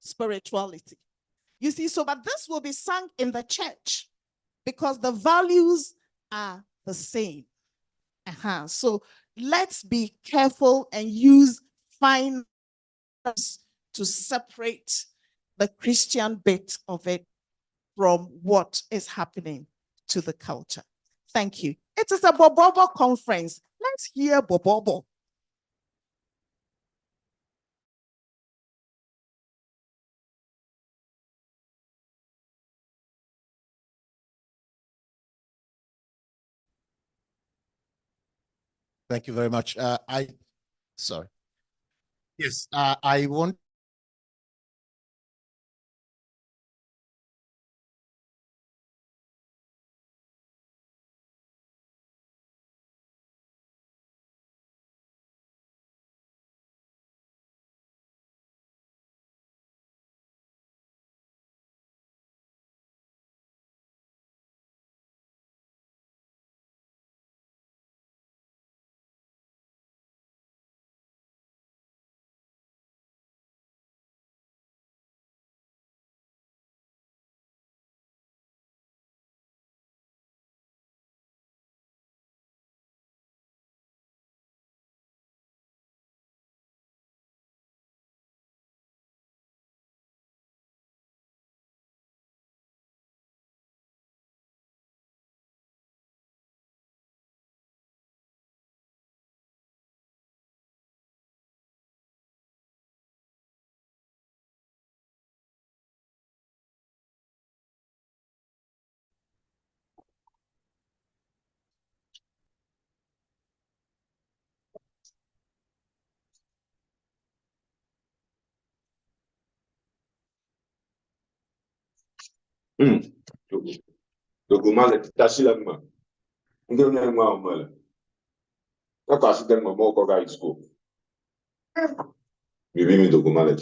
spirituality. You see, so but this will be sung in the church because the values are the same. So let's be careful and use fine to separate the Christian bit of it from what is happening to the culture. Thank you. It is a Borborbor conference. Let's hear Borborbor. Thank you very much. Sorry. Yes, I want Dokumale tasila ma. Ndio na ma mala. Kaka asiden ma mo ko ga school. Bibi mi dokumale.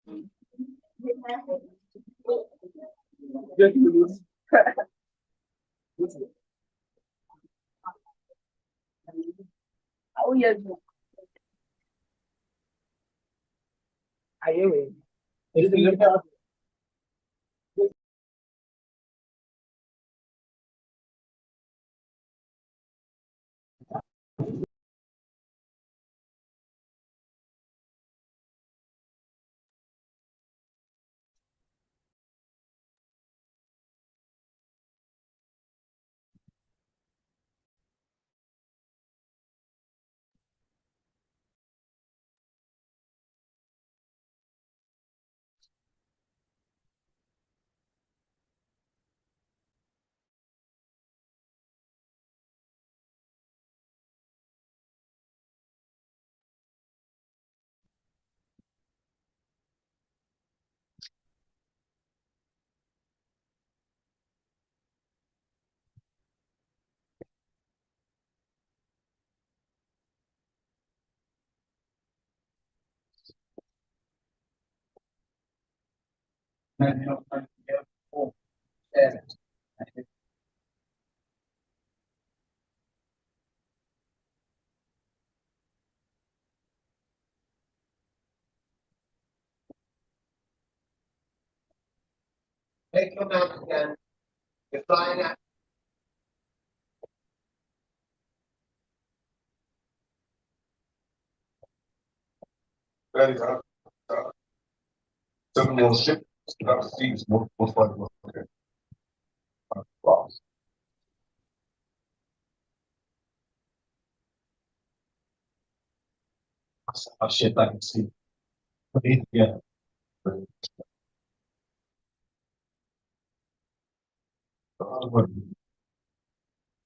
Oh, yes. Eyram. Make your mouth again. You're flying out. Some more ship, not seas, most likely. Okay. Wow. Oh shit, I can see. Yeah.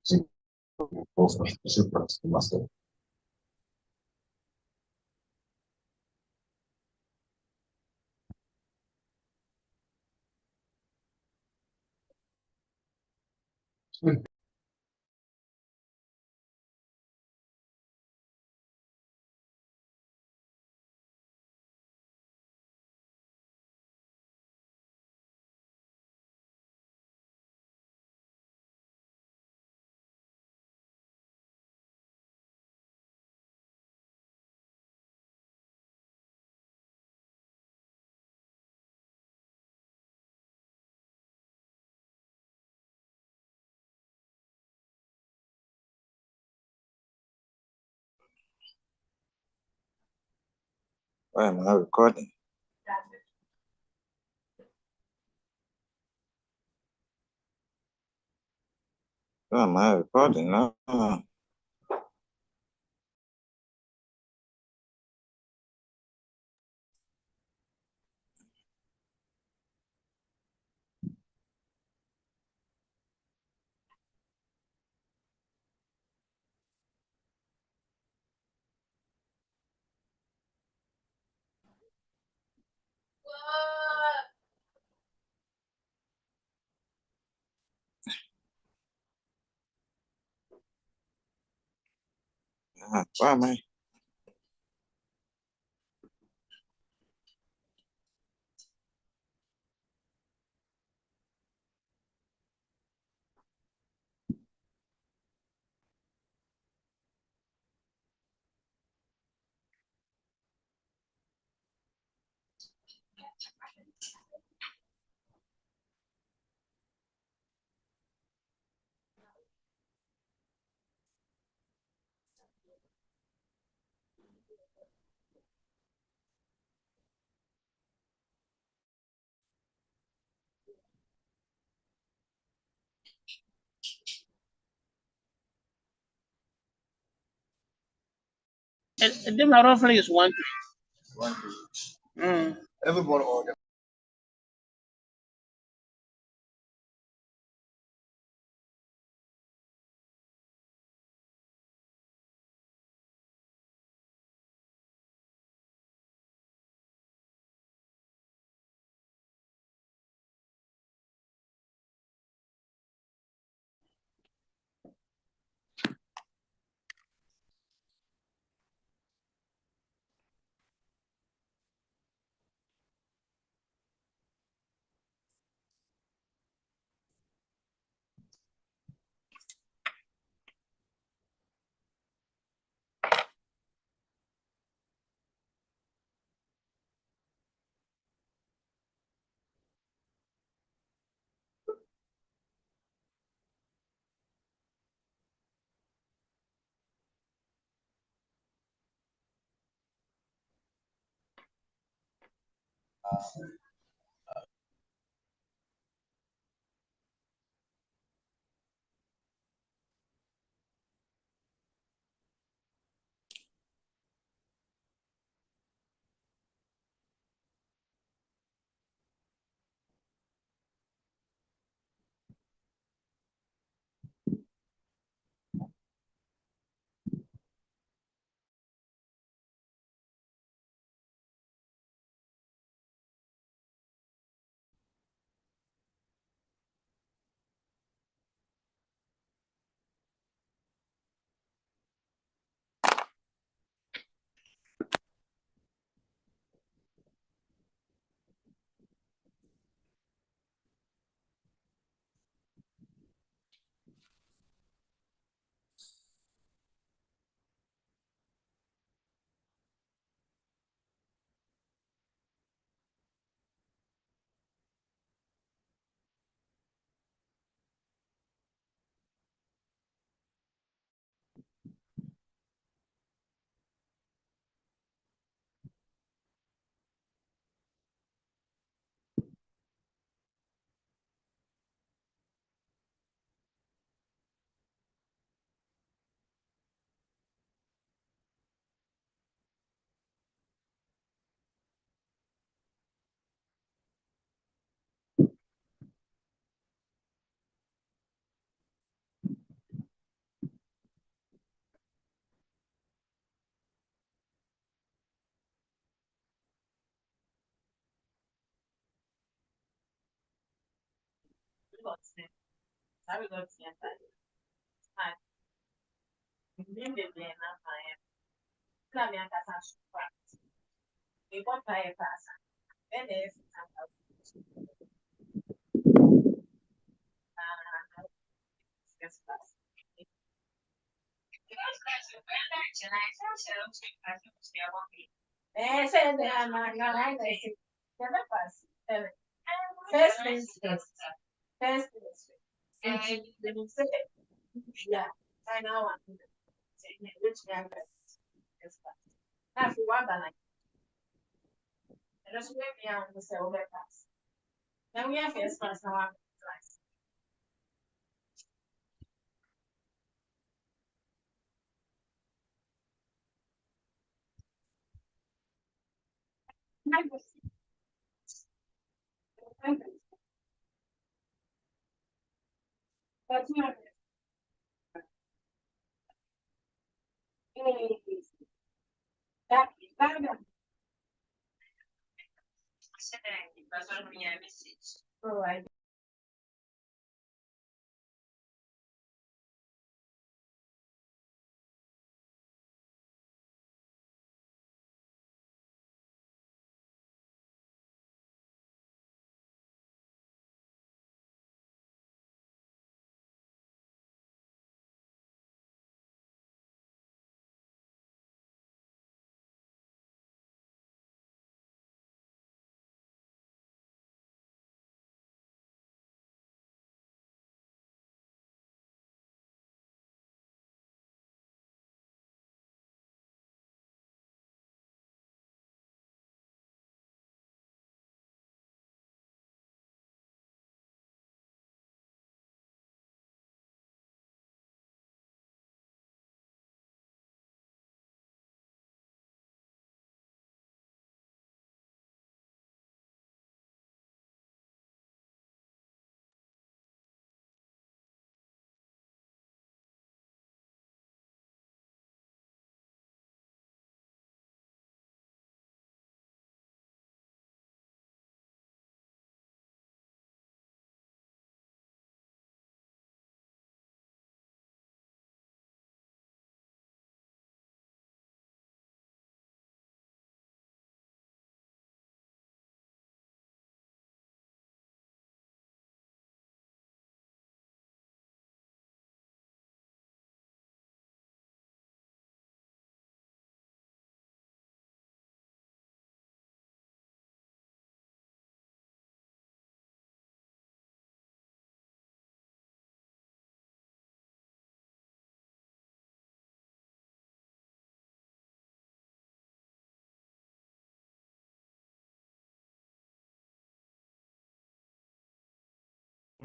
See, both of the shipwrecks, the must have. Why am I recording? Why am I recording now? Why am I? And then roughly is 1 to. Everybody order.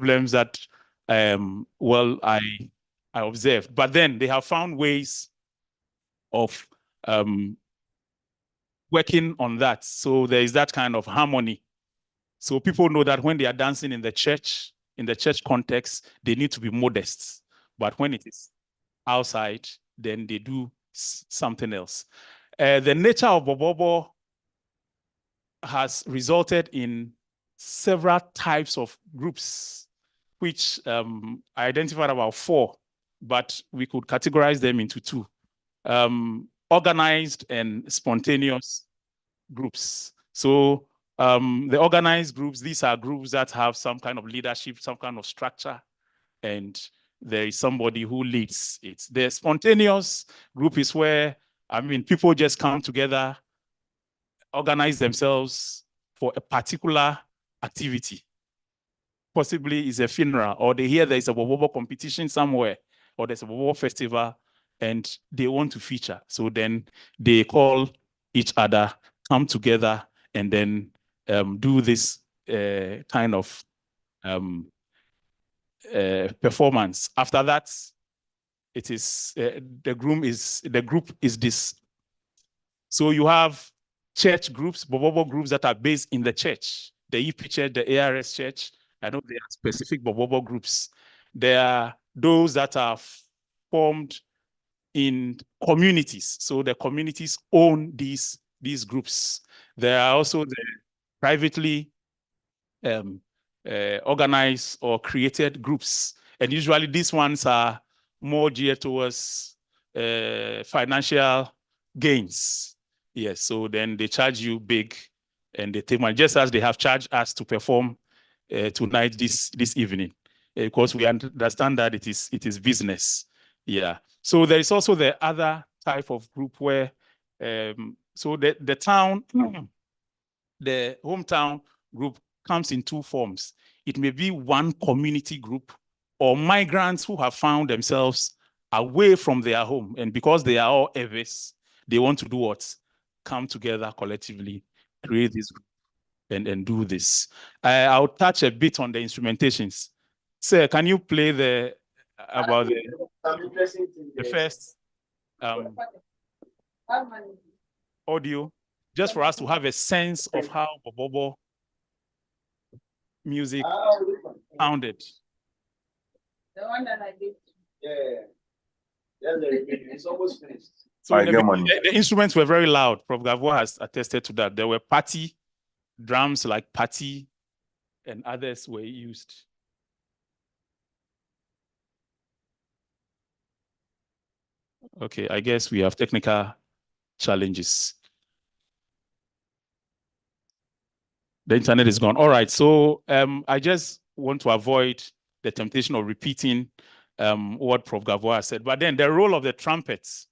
problems that well I observed. But then they have found ways of working on that. So there is that kind of harmony. So people know that when they are dancing in the church context, they need to be modest. But when it is outside, then they do something else. The nature of Borborbor has resulted in several types of groups, which I identified about 4, but we could categorize them into 2. Organized and spontaneous groups. So the organized groups, these are groups that have some kind of leadership, some kind of structure, and there is somebody who leads it. The spontaneous group is where, people just come together, organize themselves for a particular activity. Possibly it's a funeral, or they hear there's a Borborbor competition somewhere, or there's a Borborbor festival, and they want to feature. So then they call each other, come together, and then do this kind of performance. After that, it is the group is this. So you have church groups, Borborbor groups that are based in the church, the EP Church, the ARS Church. I know there are specific Borborbor groups. There are those that are formed in communities. So the communities own these groups. There are also the privately organized or created groups. And usually these ones are more geared towards financial gains. Yes, so then they charge you big and they take money, just as they have charged us to perform tonight, this evening, because we understand that it is business. Yeah. So there is also the other type of group where, so the town, the hometown group comes in 2 forms. It may be one community group or migrants who have found themselves away from their home. And because they are all Ewes, they want to do what? Come together collectively, create this group and do this. I'll touch a bit on the instrumentations. Sir, can you play about the first audio, just for us to have a sense of how Borborbor music sounded? The one that I did. Yeah. It's almost finished. So the instruments were very loud. Prof. Gavua has attested to that. There were party drums like party, and others were used. Okay, I guess we have technical challenges. The internet is gone. All right, so I just want to avoid the temptation of repeating what Prof. Gavua said. But then the role of the trumpets,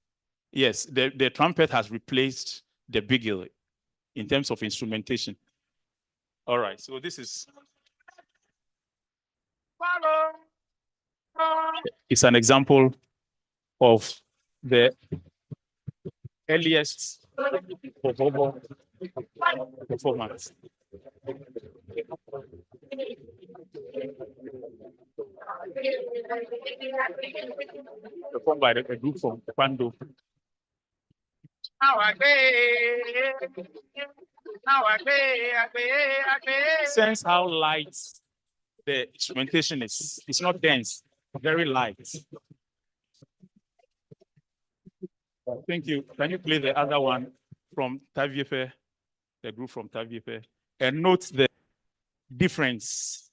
yes, the trumpet has replaced the bigil in terms of instrumentation. All right, so this is... It's an example of the earliest Borborbor performance. Performed by a group from Pando. Sense how light the instrumentation is. It's not dense, very light. Thank you. Can you play the other one from Taviepe, the group from Taviepe, and note the difference?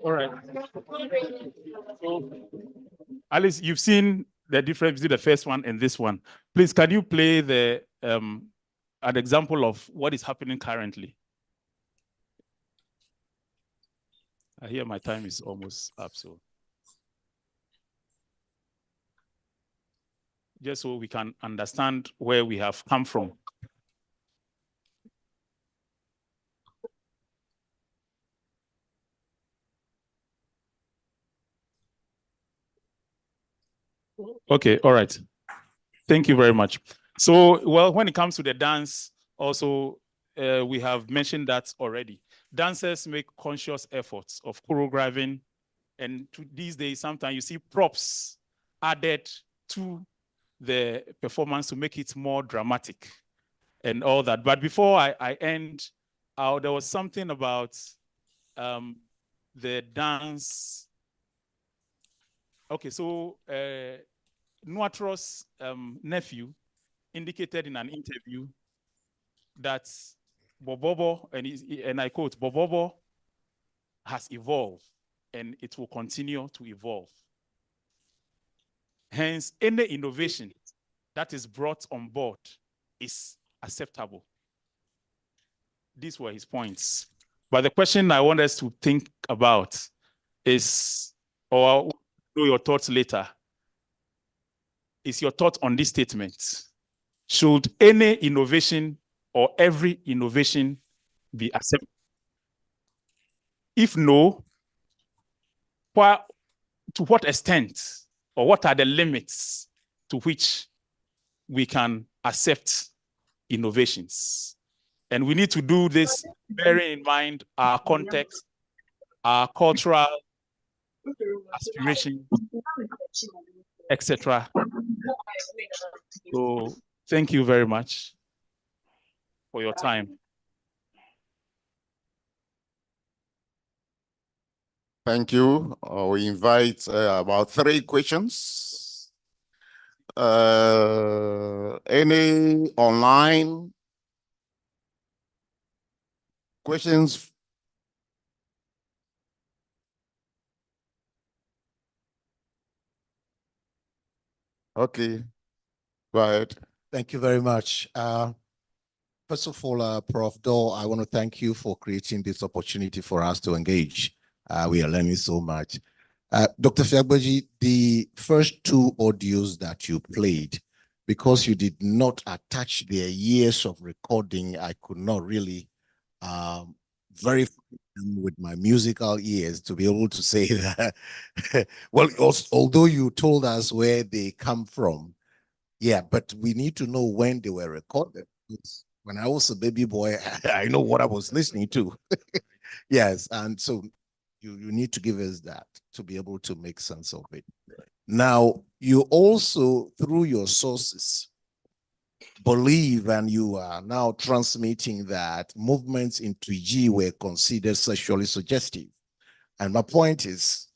All right. So, Alice, you've seen the difference between the first one and this one. Please, can you play the an example of what is happening currently? I hear my time is almost up, so. just so we can understand where we have come from. Okay, all right. Thank you very much. So, well, when it comes to the dance, also, we have mentioned that already. Dancers make conscious efforts of choreographing, and these days, sometimes you see props added to the performance to make it more dramatic and all that. But before I end, there was something about the dance. Okay, so Nuatro's nephew indicated in an interview that Borborbor, and I quote, Borborbor has evolved and it will continue to evolve. Hence, any innovation that is brought on board is acceptable. These were his points. But the question I want us to think about is, or know your thoughts later, is your thought on this statement. Should any innovation or every innovation be accepted? If no, to what extent, or what are the limits to which we can accept innovations? And we need to do this bearing in mind our context, our cultural aspiration, etc. So thank you very much for your time. Thank you. We invite about 3 questions. Any online questions? Okay, go ahead. Thank you very much. First of all, Prof. Doll, I want to thank you for creating this opportunity for us to engage. We are learning so much. Dr. Fiagbedzi, the first 2 audios that you played, because you did not attach their years of recording, I could not really verify them with my musical ears to be able to say that. Well, although you told us where they come from, yeah, but we need to know when they were recorded. When I was a baby boy, I know what I was listening to. Yes, and so you need to give us that to be able to make sense of it. Now, you also, through your sources, believe, and you are now transmitting that movements in 3G were considered sexually suggestive. And my point is,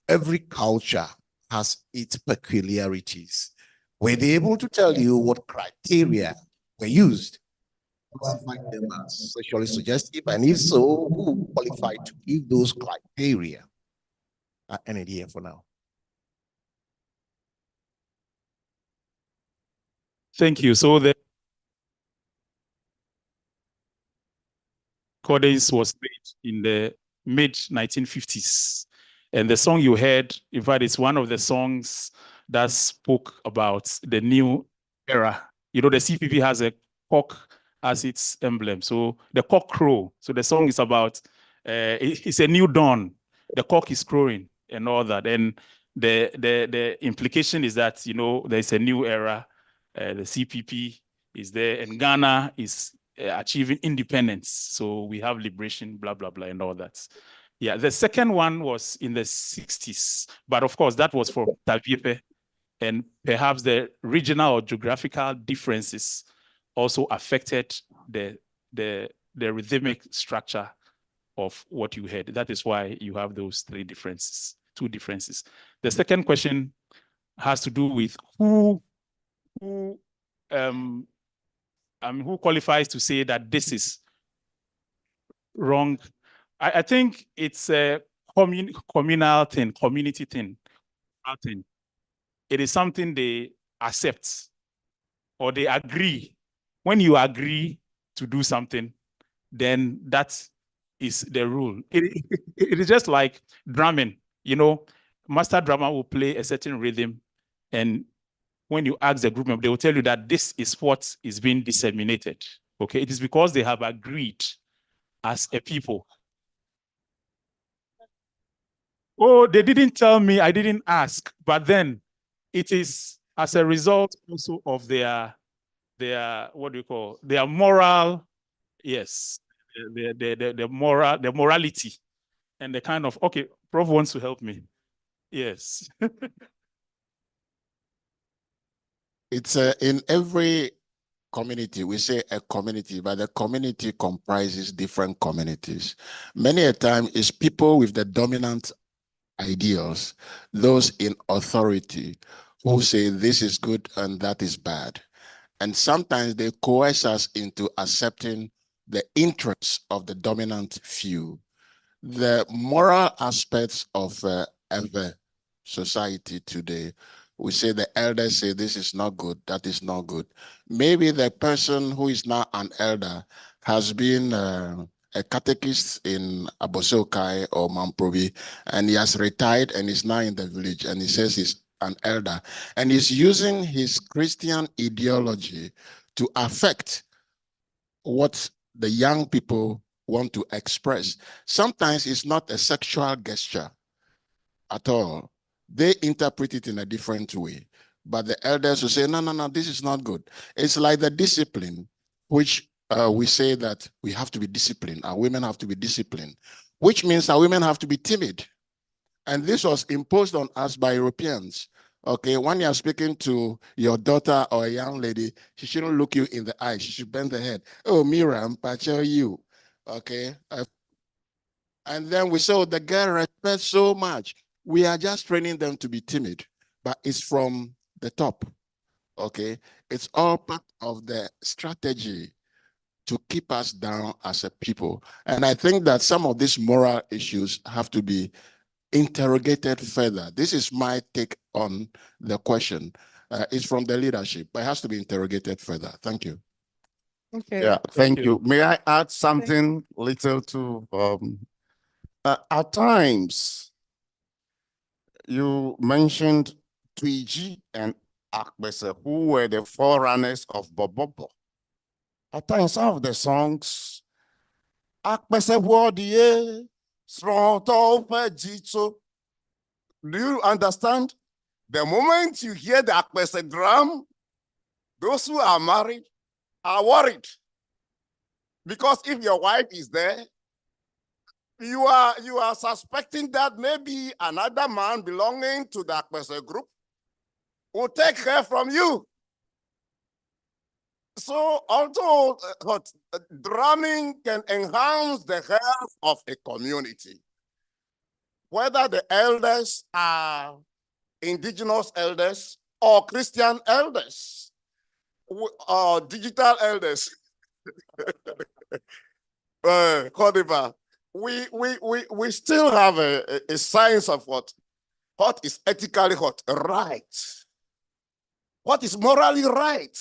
every culture has its peculiarities. Were they able to tell you what criteria were used to classify them as sexually suggestive? And if so, who qualified to give those criteria? Any idea for now? Thank you. So the recordings was made in the mid-1950s. And the song you heard, in fact, it's one of the songs that spoke about the new era. You know, the CPP has a cock as its emblem. So the cock crow. So the song is about, it's a new dawn. The cock is crowing and all that. And the implication is that, you know, there's a new era. The CPP is there, and Ghana is achieving independence. So we have liberation, blah, blah, blah, and all that. Yeah, the second one was in the 60s, but of course that was for Taviepe, and perhaps the regional or geographical differences also affected the rhythmic structure of what you heard. That is why you have those 2 differences. The second question has to do with who qualifies to say that this is wrong. I think it's a communal thing, community thing. It is something they accept or they agree. When you agree to do something, then that is the rule. It is just like drumming. You know, master drummer will play a certain rhythm, and when you ask the group member, they will tell you that this is what is being disseminated. Okay, it is because they have agreed as a people. Oh, they didn't tell me, I didn't ask, but then it is as a result also of their what do you call, their moral, yes, the morality and the kind of, okay, Prof wants to help me. Yes. It's in every community, we say a community, but the community comprises different communities. Many a time it's people with the dominant ideals, those in authority who say this is good and that is bad. And sometimes they coerce us into accepting the interests of the dominant few. The moral aspects of the society today, we say the elders say this is not good, that is not good. Maybe the person who is now an elder has been a catechist in Abosokai or Mamprobi, and he has retired and is now in the village, and he says he's an elder, and he's using his Christian ideology to affect what the young people want to express. Sometimes it's not a sexual gesture at all. They interpret it in a different way. But the elders will say, no, no, no, this is not good. It's like the discipline, which we say that we have to be disciplined. Our women have to be disciplined, which means our women have to be timid. And this was imposed on us by Europeans. Okay, when you're speaking to your daughter or a young lady, she shouldn't look you in the eye. She should bend the head. Oh, Miriam, pacho you. Okay. And then we say, oh, the girl respects so much. We are just training them to be timid, but it's from the top. Okay. It's all part of the strategy to keep us down as a people. And I think that some of these moral issues have to be interrogated further. This is my take on the question. It's from the leadership, but it has to be interrogated further. Thank you. Okay. Yeah, thank you. May I add something little to, at times, you mentioned Twiji and Akbese, who were the forerunners of Borborbor. At times, some of the songs, Akbese Wodie, do you understand? The moment you hear the Akbese drum, those who are married are worried. Because if your wife is there, you are suspecting that maybe another man belonging to the Akbese group will take her from you. So although drumming can enhance the health of a community, whether the elders are indigenous elders or Christian elders or digital elders, we still have a science of what is ethically right, what is morally right.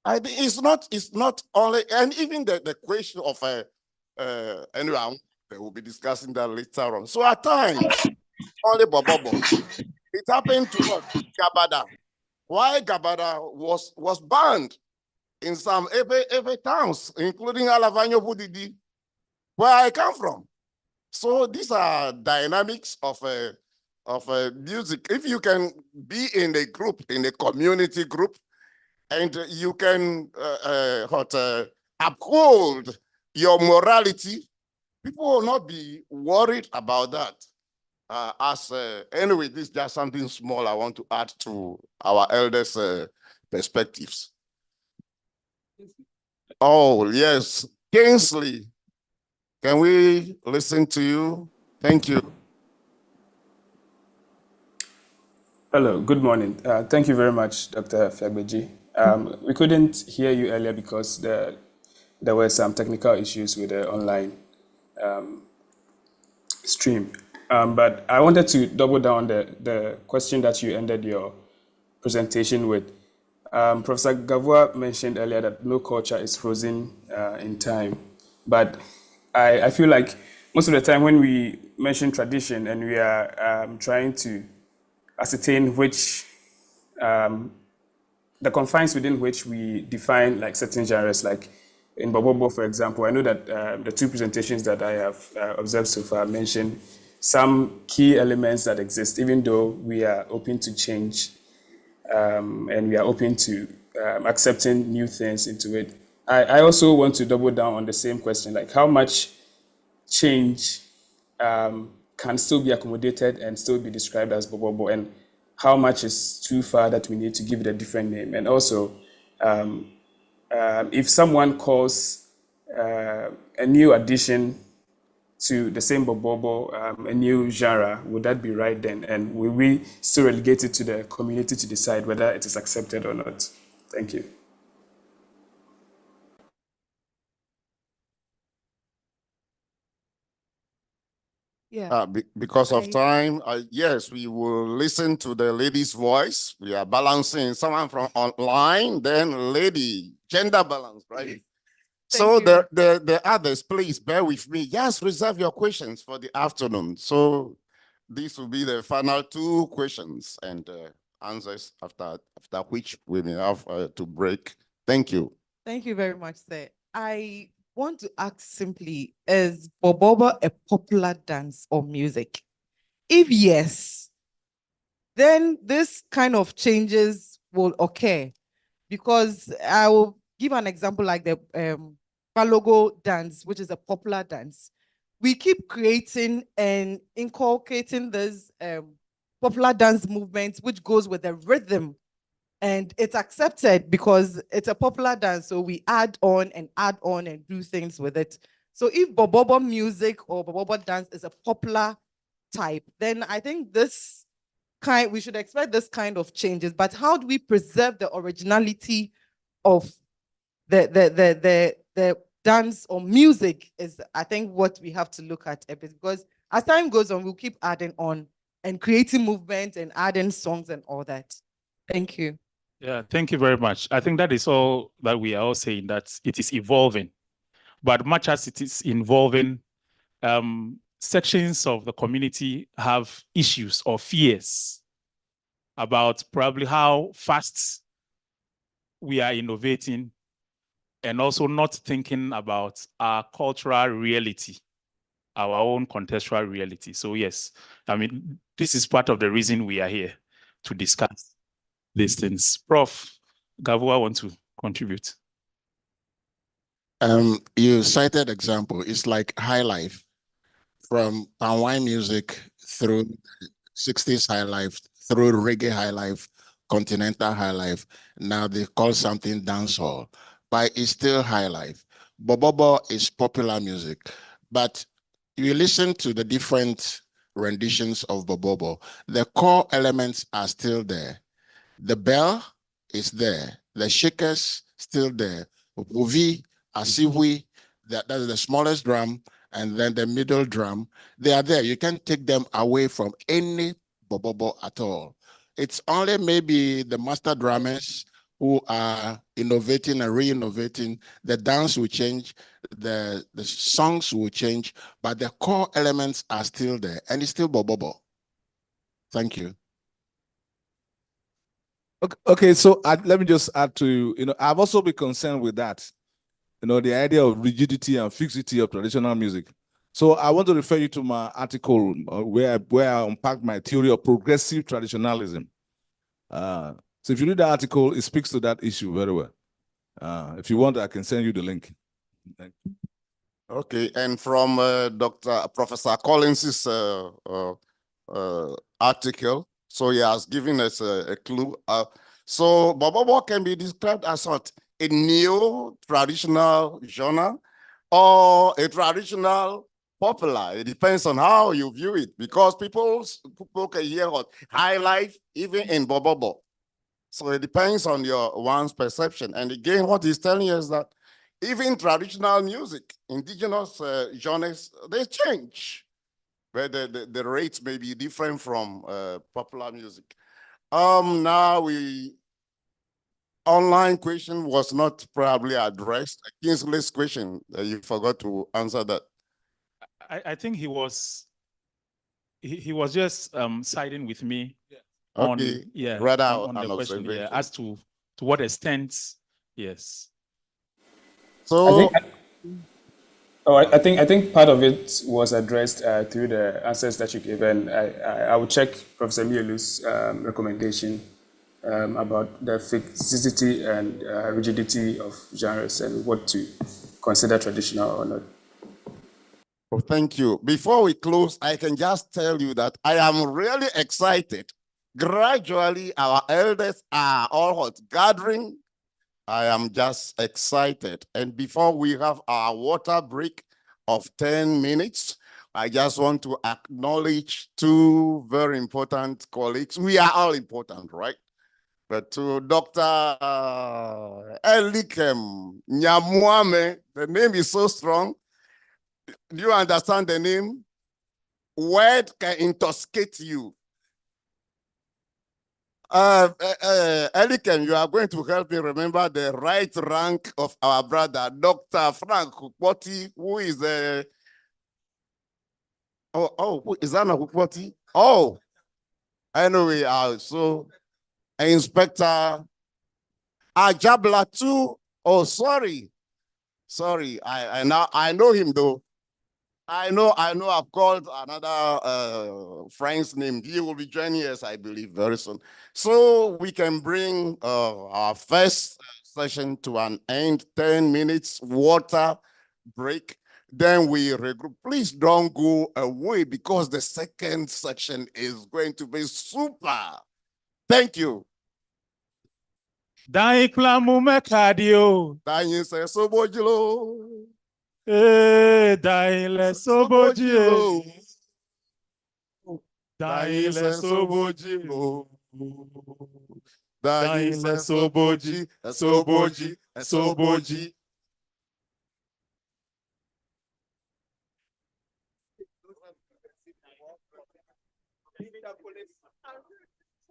I think it's not only, and even the question of anyway, they will be discussing that later on. So at times, only Borborbor, it happened to what? Gabada. Why Gabada was banned in some every towns, including Alavanyo Budidi, where I come from. So these are dynamics of music. If you can be in a group, in a community group, and you can uphold your morality, people will not be worried about that. Anyway, this is just something small I want to add to our elders' perspectives. Oh, yes. Kingsley, can we listen to you? Thank you. Hello, good morning. Thank you very much, Dr. Fiagbedzi. We couldn't hear you earlier because there were some technical issues with the online stream. But I wanted to double down the question that you ended your presentation with. Professor Gavua mentioned earlier that no culture is frozen in time. But I feel like most of the time when we mention tradition and we are trying to ascertain which the confines within which we define like certain genres, like in Borborbor, for example. I know that the two presentations that I have observed so far mention some key elements that exist, even though we are open to change and we are open to accepting new things into it. I also want to double down on the same question, like how much change can still be accommodated and still be described as Borborbor, and how much is too far that we need to give it a different name. And also, if someone calls a new addition to the same Borborbor a new genre, would that be right then? And will we still relegate it to the community to decide whether it is accepted or not? Thank you. Yeah. Because of time, yes, we will listen to the lady's voice. We are balancing someone from online, then lady, gender balance, right? So the others, please bear with me. Just reserve your questions for the afternoon. So these will be the final two questions and answers after which we may have to break. Thank you. Thank you very much, sir. I want to ask simply, is Borborbor a popular dance or music? If yes, then this kind of changes will occur, because I will give an example like the Balogo dance, which is a popular dance. We keep creating and inculcating this popular dance movement, which goes with the rhythm, and it's accepted because it's a popular dance. So we add on and do things with it. So if Borborbor music or Borborbor dance is a popular type, then I think we should expect this kind of changes. But how do we preserve the originality of the dance or music is, I think, what we have to look at a bit, because as time goes on, we'll keep adding on and creating movement and adding songs and all that. Thank you. Yeah, thank you very much. I think that is all that we are all saying, that it is evolving. But much as it is evolving, sections of the community have issues or fears about probably how fast we are innovating, and also not thinking about our cultural reality, our own contextual reality. So yes, I mean, this is part of the reason we are here, to discuss these things. Prof. Gavua want to contribute. You cited example. It's like high life, from palm wine music through 60s high life, through reggae high life, continental high life. Now they call something dancehall, but it's still high life. Borborbor is popular music, but you listen to the different renditions of Borborbor, the core elements are still there. The bell is there. The shakers still there. Uvi, asiwi, that is the smallest drum, and then the middle drum. They are there. You can't take them away from any Borborbor at all. It's only maybe the master drummers who are innovating and re-innovating. The dance will change, the songs will change, but the core elements are still there, and it's still Borborbor. Thank you. Okay, so let me just add to, I've also been concerned with that, the idea of rigidity and fixity of traditional music. So I want to refer you to my article where I unpacked my theory of progressive traditionalism. So if you read the article, it speaks to that issue very well. If you want, I can send you the link. Thank you. Okay, and from Professor Collins's article, so he has given us a clue. So Borborbor can be described as what? A neo-traditional genre or a traditional popular. It depends on how you view it, because people can hear what high life even in Borborbor. So it depends on one's perception. And again, what he's telling us that even traditional music, indigenous genres, they change. But the rates may be different from popular music. Now online question was not probably addressed. Kingsley's question, you forgot to answer that. I think he was just siding with me Okay. on Rather on an the question, observation. as to to what extent? Yes. So I think part of it was addressed through the answers that you gave, and I will check Professor Mielu's recommendation about the fixity and rigidity of genres and what to consider traditional or not. Oh, thank you. Before we close, I can just tell you that I am really excited. Gradually, our elders are all gathering. I am just excited. And before we have our water break of 10 minutes, I just want to acknowledge two very important colleagues. We are all important, right? But to Dr. Elikem Nyamuame, the name is so strong. Do you understand the name? Word can intoxicate you. Elikem, you are going to help me remember the right rank of our brother, Dr. Frank Hukpoti, who is the is that not Hukpoti? Oh, anyway, so Inspector Ajabla too. Oh, sorry. I know him though. I know I've called another friend's name. He will be joining us, I believe, very soon. So we can bring our first session to an end, 10 minutes water break. Then we regroup. Please don't go away because the second section is going to be super. Thank you. Daiklamu mekadio. Danye se sobojilo. Daile sobojilo. Daile sobojilo. Daile soboji.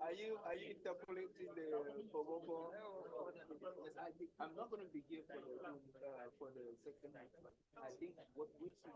Are you interpolating the Borborbor? I'm not going to be here for the second night. I think what we should